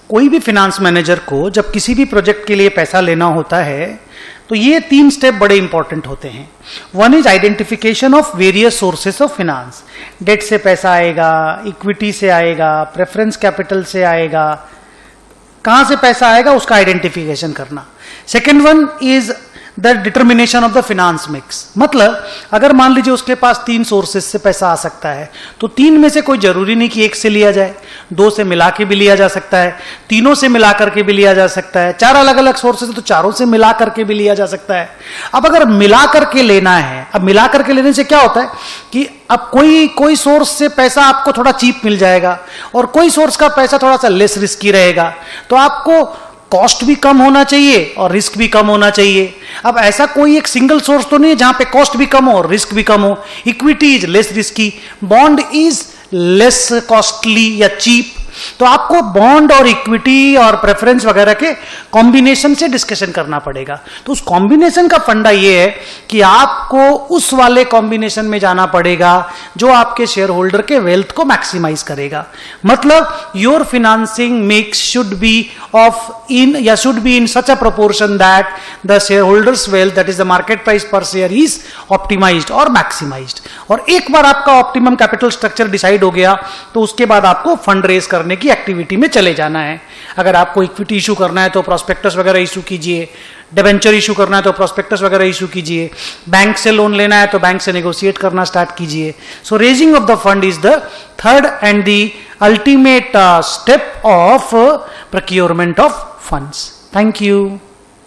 कोई भी finance manager को जब किसी भी प्रोजेक्ट के लिए पैसा लेना होता है तो ये 3 स्टेप बड़े इंपॉर्टेंट होते हैं. One is identification of various sources of finance. Debt से पैसा आएगा, इक्विटी से आएगा, प्रेफरेंस कैपिटल से आएगा, कहां से पैसा आएगा उसका आइडेंटिफिकेशन करना. Second one is the determination of the finance mix. मतलब अगर मान लीजिए उसके पास 3 सोर्सेस से पैसा आ सकता है तो 3 में से कोई जरूरी नहीं कि एक से लिया जाए, 2 से मिला के भी लिया जा सकता है, 3 से मिला करके भी लिया जा सकता है, 4 अलग अलग सोर्सेस तो 4 से मिला करके भी लिया जा सकता है. अब अगर मिला करके लेना है, अब मिला करके लेने से क्या होता है कि अब कोई सोर्स से पैसा आपको थोड़ा चीप मिल जाएगा और कोई सोर्स का पैसा थोड़ा सा लेस रिस्की रहेगा, तो आपको कॉस्ट भी कम होना चाहिए और रिस्क भी कम होना चाहिए. अब ऐसा कोई एक सिंगल सोर्स तो नहीं है जहां पे कॉस्ट भी कम हो और रिस्क भी कम हो. Equity is less risky, bond is less costly या चीप. तो आपको बॉन्ड और इक्विटी और प्रेफरेंस वगैरह के कॉम्बिनेशन से डिस्कशन करना पड़ेगा. तो उस कॉम्बिनेशन का फंडा यह है कि आपको उस वाले कॉम्बिनेशन में जाना पड़ेगा जो आपके शेयर होल्डर के वेल्थ को मैक्सिमाइज करेगा. मतलब your financing mix should be in such a proportion that the shareholders wealth, that is the market price per share, is optimized or maximized. और एक बार आपका ऑप्टिमम कैपिटल स्ट्रक्चर डिसाइड हो गया तो उसके बाद आपको फंड रेज करने की एक्टिविटी में चले जाना है. अगर आपको इक्विटी इशू करना है तो प्रोस्पेक्टस वगैरह इशू कीजिए, डिबेंचर इशू करना है तो प्रोस्पेक्टस वगैरह इशू कीजिए, बैंक से लोन लेना है तो बैंक से नेगोशिएट करना स्टार्ट कीजिए. So raising of the fund is the third and the ultimate step of procurement of funds. Thank you.